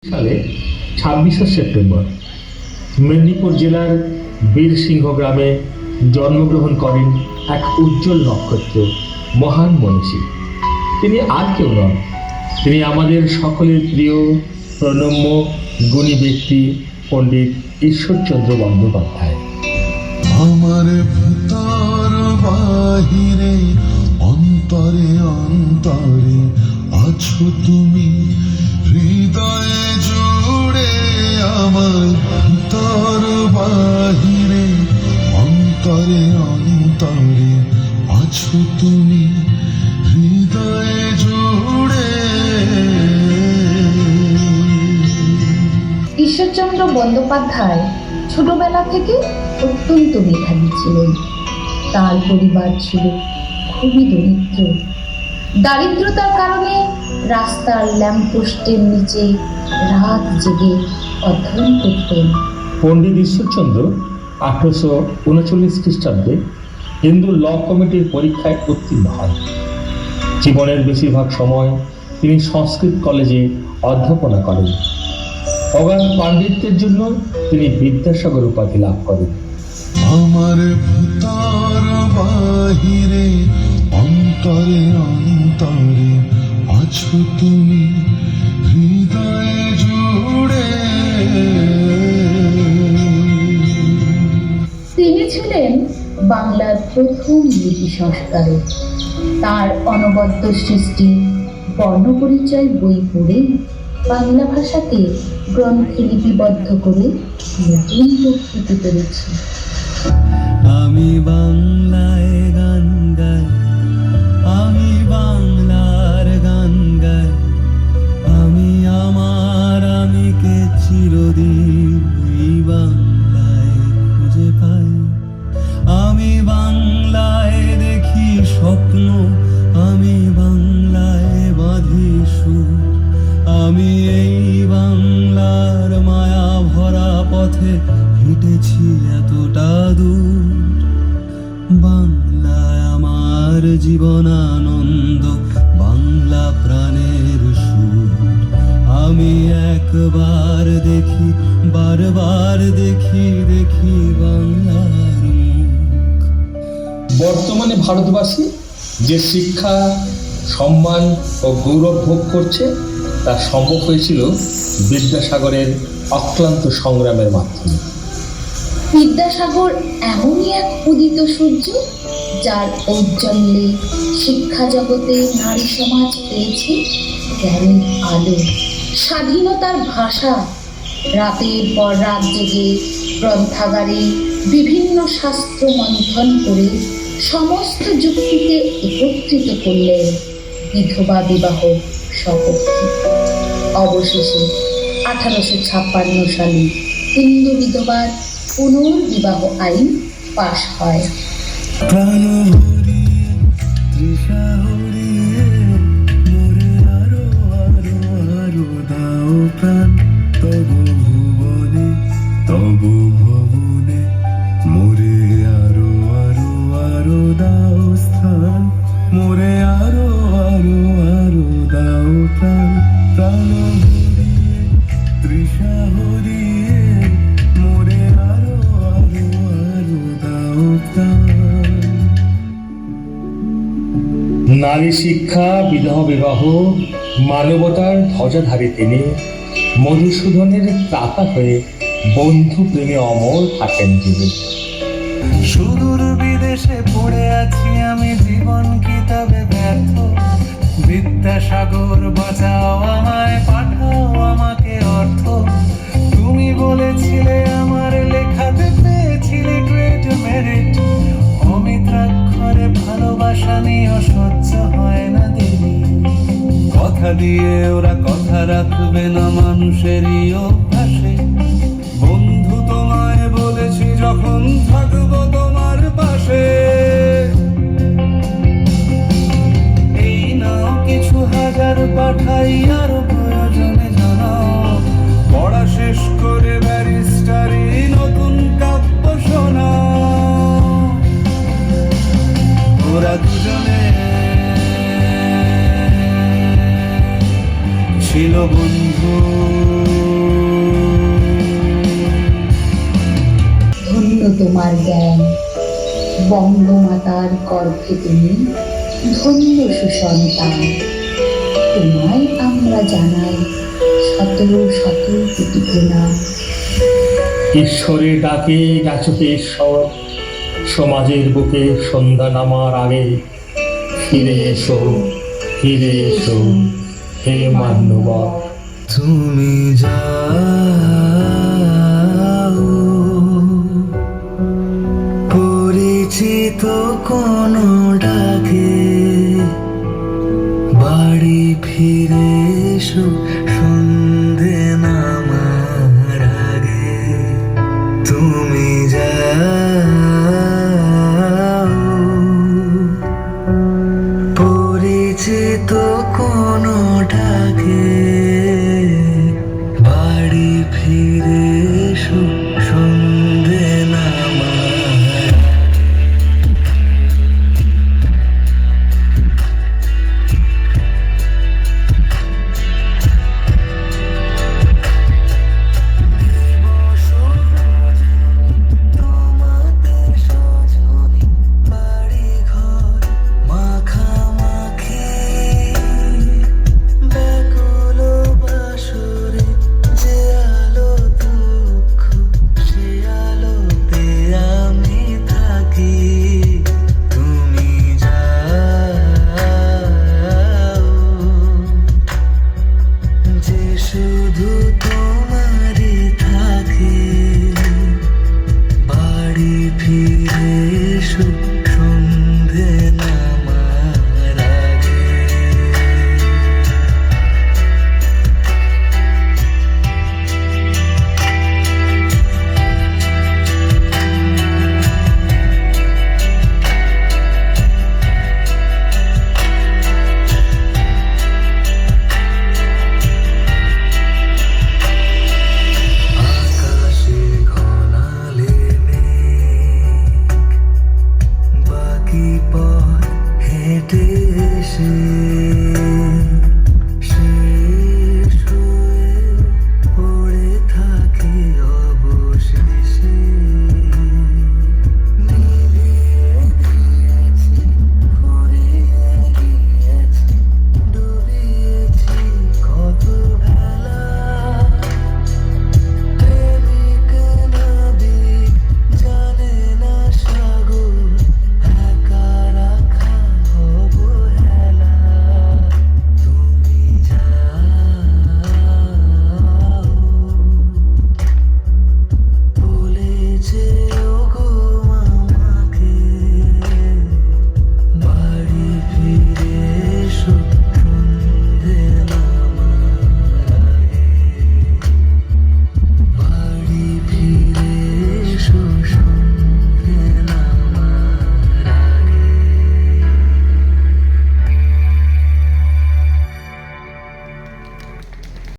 সালে 26শে সেপ্টেম্বর মেদিনীপুর জেলার বীরসিংহ গ্রামে জন্মগ্রহণ করেন এক উজ্জ্বল নক্ষত্র, মহান মনীষী। তিনি আর কেউ নন, তিনি আমাদের সকলের প্রিয় প্রণম্য গুণী ব্যক্তি পণ্ডিত ঈশ্বরচন্দ্র বন্দ্যোপাধ্যায়। আমার ভিতর বাহিরে অন্তরে অন্তরে আছো তুমি, হৃদয়ে জুড়ে আমার ভিতর বাহিরে অন্তরে অন্তরে আছো তুমি, হৃদয়ে জুড়ে। ঈশ্বরচন্দ্র বন্দ্যোপাধ্যায় ছোটবেলা থেকে অত্যন্ত মেধাবী ছিলেন। তার পরিবার ছিল খুবই দরিদ্র। দারিদ্রতার কারণে রাস্তার ল্যাম্পপোস্টের নিচে রাত জেগে অধ্যয়ন করতেন। পণ্ডিত ঈশ্বরচন্দ্র 1839 খ্রিস্টাব্দে হিন্দু ল কমিটির পরীক্ষায় উত্তীর্ণ হন। জীবনের বেশিরভাগ সময় তিনি সংস্কৃত কলেজে অধ্যাপনা করেন। অগাধ পাণ্ডিত্যের জন্য তিনি বিদ্যাসাগর উপাধি লাভ করেন। আমার ভিতর বাহিরে অন্তরে অন্তরে আছো তুমি, হৃদয়ে জুড়ে। তিনি ছিলেন বাংলার প্রথম লিপি সংস্কারক। তার অনবদ্য সৃষ্টি বর্ণপরিচয় বই পড়ে বাংলা ভাষাকে গ্রন্থে লিপিবদ্ধ করে নতুন প্রকৃতি পেরেছে। আমি বাংলায় গান গাই, আমি বাংলার গান গাই, আমি আমার আমিকে চিরদিন এই বাংলায় খুঁজে পাই। আমি বাংলায় দেখি স্বপ্ন, আমি বাংলায় বাঁধি সুর, আমি এই বাংলার মায়া ভরা পথে হেঁটেছি এতটা দূর। বাংলায় আমার জীবন আনন্দ, বাংলা প্রাণের সুর। আমি একবার দেখি, বারবার দেখি, দেখি বাংলার মুখ। বর্তমানে ভারতবাসী যে শিক্ষা, সম্মান ও গৌরব ভোগ করছে তা সম্ভব হয়েছিল বিদ্যাসাগরের অক্লান্ত সংগ্রামের মাধ্যমে। বিদ্যাসাগর এমনই এক উদিত সূর্য, যার ঔজ্জ্বল্যে শিক্ষা জগতে নারী সমাজ পেয়েছে জ্ঞানের আলো, স্বাধীনতার ভাষা। রাতের পর রাত জেগে গ্রন্থাগারে বিভিন্ন শাস্ত্র মন্থন করে সমস্ত যুক্তিকে একত্রিত করলেন বিধবা বিবাহ সপক্ষে। অবশেষে 1856 সালে হিন্দু বিধবার পুনর্বিবাহ আইন পাশ হয়। প্রাণ ভরিয়ে তৃষা হরিয়ে মোরে আরো আরো আরো দাও প্রাণ, তবু ভুবনে তবু ভবনে মোরে আরো আরো আরো দাও স্থান, মোরে আরো আরো আরো দাও প্রাণ। প্রাণ ভরিয়ে তৃষা হরিয়ে মোরে আরো আরো আরো দাও প্রাণ। নারী শিক্ষা, বিধবা বিবাহ, মানবতার ধ্বজাধারী তিনি মধুসূদনের ত্রাতা হয়ে বন্ধু প্রেমে অমর থাকেন জীবন। সুদূর বিদেশে পড়ে আছি আমি, জীবন কিতাবে ব্যর্থ। বিদ্যাসাগর বাঁচাও আমায়, পাঠাও আমাকে অর্থ। তুমি বলেছিলে আমার লেখাতে পেয়েছিলে গ্রেট মেরিট। অমিত্রাক্ষরে ভালোবাসা নিয়ে সহ্য হয় না দেরি। কথা দিয়ে ওরা কথা রাখবে না মানুষেরই অভ্যাসে। বন্ধু তোমায় বলেছি যখন থাকবো তোমার পাশে। এই নাও কিছু হাজার পাঠাই আরো প্রয়োজনে জানাও। পড়া শেষ করে ব্যারিস্টারি নতুন কাব্য শোনাও। ওরা দুজনে ছিল বন্ধু। তোমার জ্ঞান। বঙ্গমাতার গর্ভে তুমি ধন্য সুসন্তান। তোমায় আমরা জানাই শত শত কোটি প্রণাম। ঈশ্বরের ডাকে গেছো হে ঈশ্বর, সমাজের বুকে সন্ধ্যা নামার আগে। ফিরে এসো, ফিরে এসো হে মান্যবর। তুমি যাও পরিচিত কোন ডাকে, বাড়ি ফিরে এসো সন্ধে নামার আগে। তুমি যাও পরিচিত কোন ডাকে, বাড়ি ফিরে